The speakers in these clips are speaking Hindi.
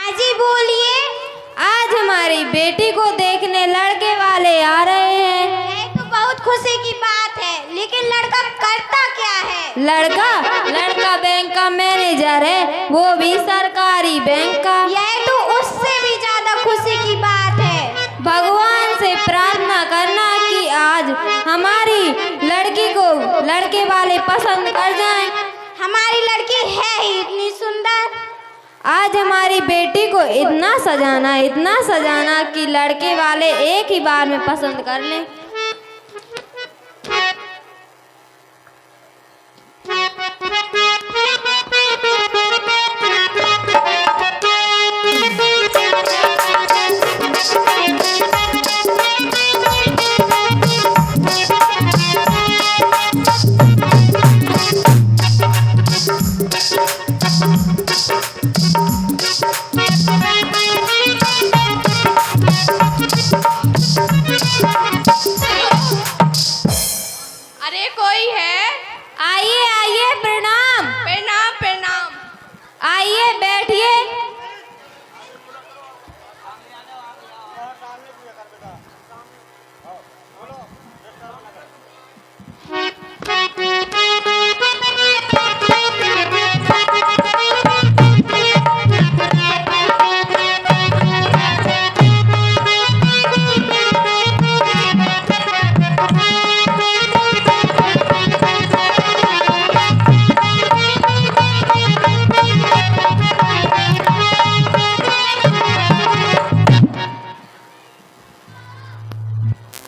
हाँ जी बोलिए। आज हमारी बेटी को देखने लड़के वाले आ रहे हैं। ये तो बहुत खुशी की बात है, लेकिन लड़का करता क्या है? लड़का बैंक का मैनेजर है, वो भी सरकारी बैंक का। यह तो उससे भी ज्यादा खुशी की बात है। भगवान से प्रार्थना करना कि आज हमारी लड़की को लड़के वाले पसंद कर जाएं। हमारी लड़की है ही इतनी सुंदर। आज हमारी बेटी को इतना सजाना कि लड़के वाले एक ही बार में पसंद कर लें। अरे कोई है? आइए आइए, प्रणाम। प्रणाम प्रणाम। आइए बैठिए।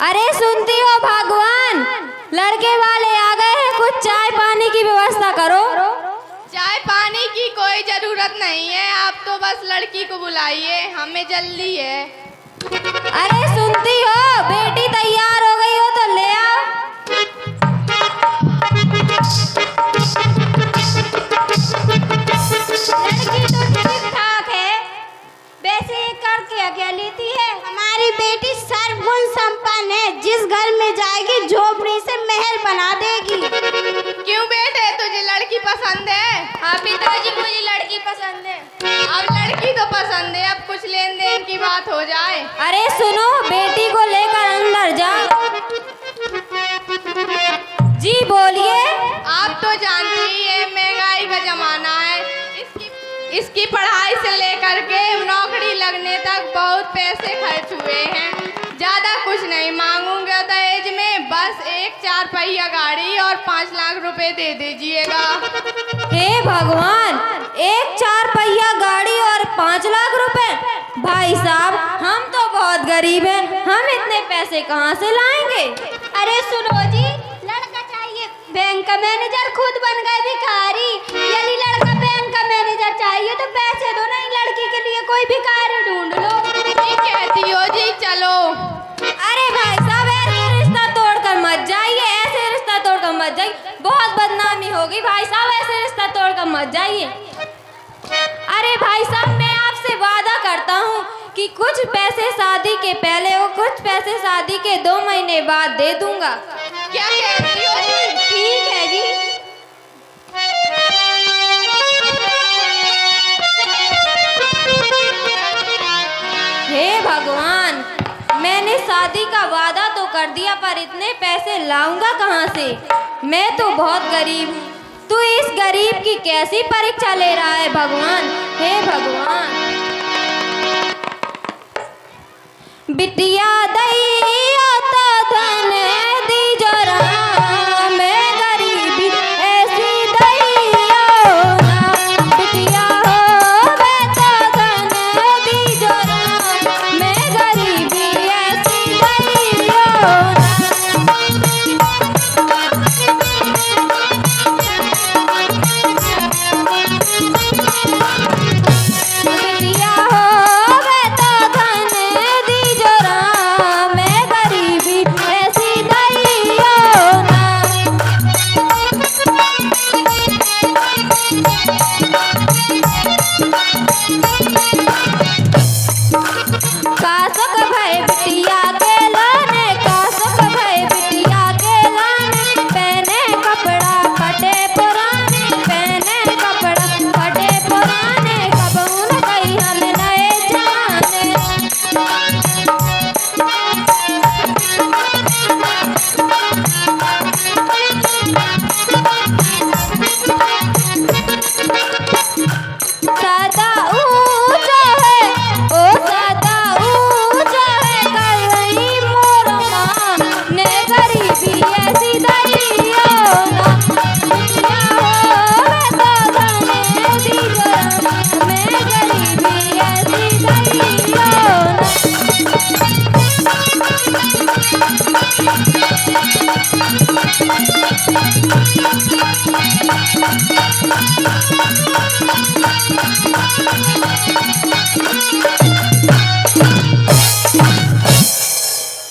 अरे सुनती हो भगवान, लड़के वाले आ गए हैं, कुछ चाय पानी की व्यवस्था करो। चाय पानी की कोई जरूरत नहीं है, आप तो बस लड़की को बुलाइए, हमें जल्दी है। अरे सुनती हो, बेटी तैयार हो गई हो तो ले आओ। लड़की तो ठीक ठाक है, वैसे ये करके क्या लेती है? हमारी बेटी सर्वगुण संपन्न है, जिस घर में जाएगी झोपड़ी से महल बना देगी। क्यों बेटे, तुझे लड़की पसंद है? हाँ पिताजी, मुझे लड़की पसंद है। अब लड़की तो पसंद है, अब कुछ लेन देन की बात हो जाए। अरे सुनो, बेटी को लेकर अंदर जाओ। जी बोलिए। आप तो जानती ही है महंगाई का जमाना है, इसकी पढ़ाई से लेकर के नौकरी लगने तक बहुत पैसे खर्च हुए हैं। ज्यादा कुछ नहीं मांगूंगा दहेज में, बस एक 4 पहिया गाड़ी और 5 लाख रुपए दे दीजिएगा। हे भगवान, एक 4 पहिया गाड़ी और 5 लाख रुपए? भाई साहब, हम तो बहुत गरीब हैं, हम इतने पैसे कहाँ से लाएंगे? अरे सुनो जी, लड़का चाहिए बैंक का मैनेजर, खुद बन गए भिखारी। यदि लड़का बैंक का मैनेजर चाहिए तो पैसे दो, नहीं लड़की के लिए कोई भिखारी ढूंढ लो। ठीक कहती हो जी, चलो। अरे भाई साहब, ऐसे रिश्ता तोड़कर मत जाइए, ऐसे रिश्ता तोड़कर मत जाइए, बहुत बदनामी होगी। भाई साहब, ऐसे रिश्ता तोड़कर मत जाइए। अरे भाई साहब, मैं आपसे वादा करता हूँ कि कुछ पैसे शादी के पहले और कुछ पैसे शादी के 2 महीने बाद दे दूंगा। क्या कहती हो जी? ठीक है जी। हे भगवान, मैंने शादी का वादा तो कर दिया, पर इतने पैसे लाऊंगा कहाँ से? मैं तो बहुत गरीब हूँ। तू इस गरीब की कैसी परीक्षा ले रहा है भगवान? हे भगवान। बिटिया दैया तो धन दी जरा, मैं गरीबी ऐसी दैया ना। बिटिया होवे तो धन दी जरा, मैं गरीबी ऐसी दैया ना। बिटिया होवे तो धन दी जरा, मैं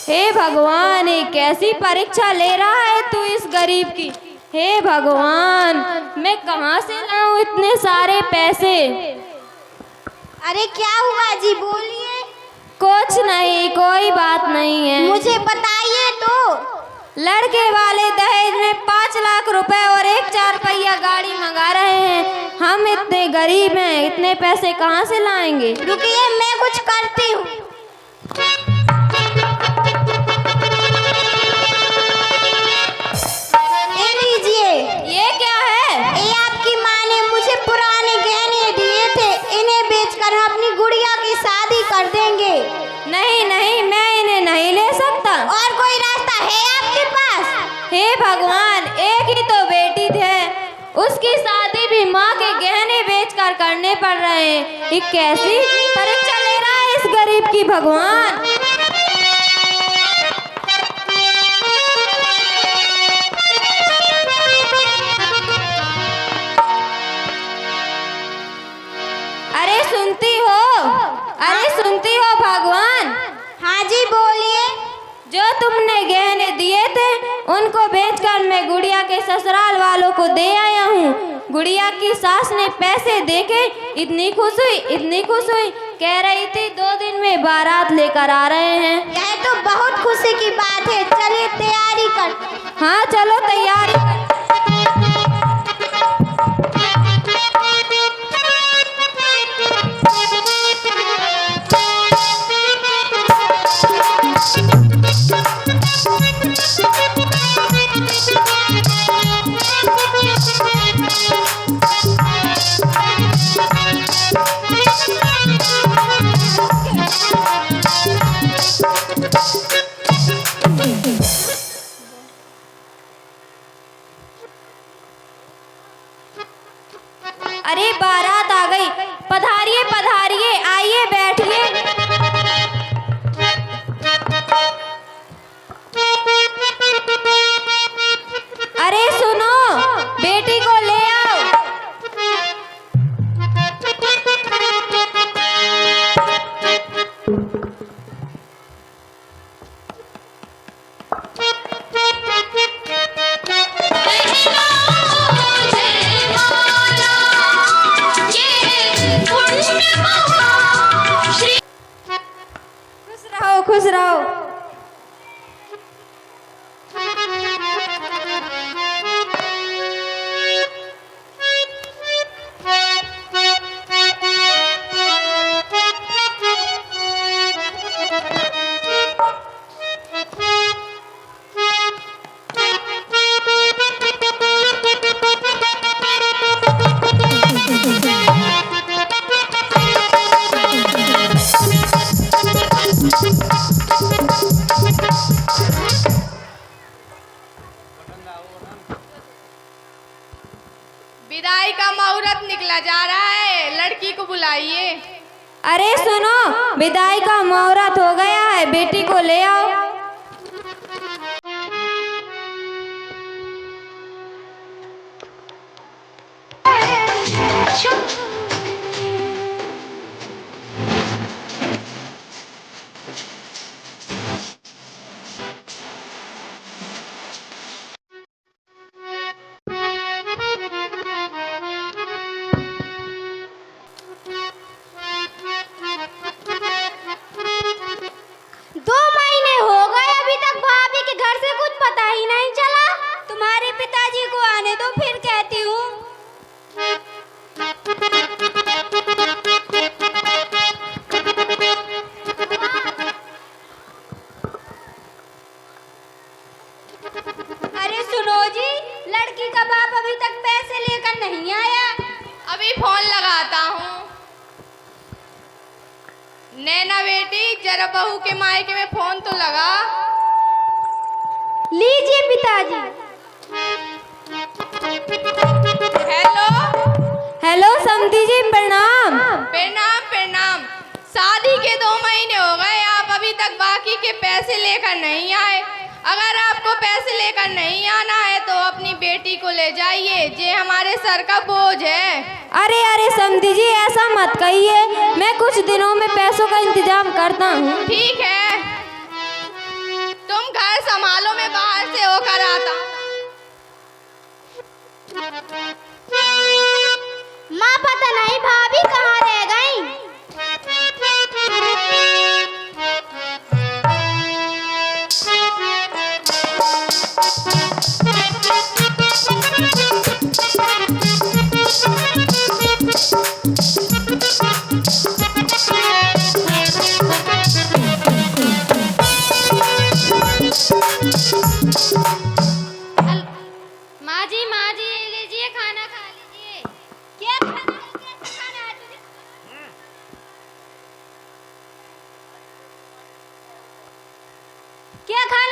हे भगवान, ये कैसी परीक्षा ले रहा है तू इस गरीब की। हे भगवान, मैं कहाँ से लाऊं इतने सारे पैसे। अरे क्या हुआ जी, बोलिए। कुछ नहीं, कोई बात नहीं है। मुझे बताइए तो। लड़के वाले दहेज में 5 लाख रुपए और एक 4 पहिया गाड़ी मंगा रहे हैं। हम इतने गरीब हैं, इतने पैसे कहाँ से लाएंगे। रुकिए, मैं कुछ करती हूँ। ये लीजिए। ये क्या है? ये आपकी माँ ने मुझे पुराने गहने दिए थे, इन्हें बेचकर हम अपनी गुड़िया की शादी कर देंगे। नहीं नहीं, मैं इन्हें नहीं ले सकता। और कोई रास्ता है आपके पास? हे भगवान, एक ही तो बेटी है, उसकी शादी भी माँ के गहने बेचकर करने पड़ रहे हैं। ये कैसी परीक्षा ले रहा है इस गरीब की भगवान। अरे सुनती हो? अरे सुनती हो भगवान? हाँ जी, बोलिए। जो तुमने गहने दिए थे उनको बेचकर मैं गुड़िया के ससुराल वालों को दे आया हूँ। गुड़िया की सास ने पैसे देके इतनी खुश हुई, इतनी खुश हुई, कह रही थी 2 दिन में बारात लेकर आ रहे हैं। यह तो बहुत खुशी की बात है, चलिए तैयारी कर। हाँ चलो तैयारी कर। अरे बारात आ गई। पधारिए पधारिए, आइए बैठिए। अरे सुनो, बेटी को ले आओ। खुश रहो। विदाई का मुहूर्त निकला जा रहा है, लड़की को बुलाइए। अरे सुनो, विदाई का मुहूर्त हो गया है, बेटी को ले आओ। पिताजी को आने दो, फिर कहती हूँ। अरे सुनो जी, लड़की का बाप अभी तक पैसे लेकर नहीं आया। अभी फोन लगाता हूँ। नैना बेटी, जरा बहू के मायके में फोन तो लगा। लीजिए पिताजी। हेलो। हेलो समधी जी, प्रणाम। प्रणाम प्रणाम। शादी के 2 महीने हो गए, आप अभी तक बाकी के पैसे लेकर नहीं आए। अगर आपको पैसे लेकर नहीं आना है तो अपनी बेटी को ले जाइए, ये हमारे सर का बोझ है। अरे अरे समधी जी, ऐसा मत कहिए, मैं कुछ दिनों में पैसों का इंतजाम करता हूँ। ठीक है, तुम घर संभालो, मैं बाहर से होकर आता हूँ। माँ पता नहीं भाभी कहाँ रह गई। माँ जी ये लीजिए, खाना खा लीजिए। क्या खाना है तुझे? क्या खाना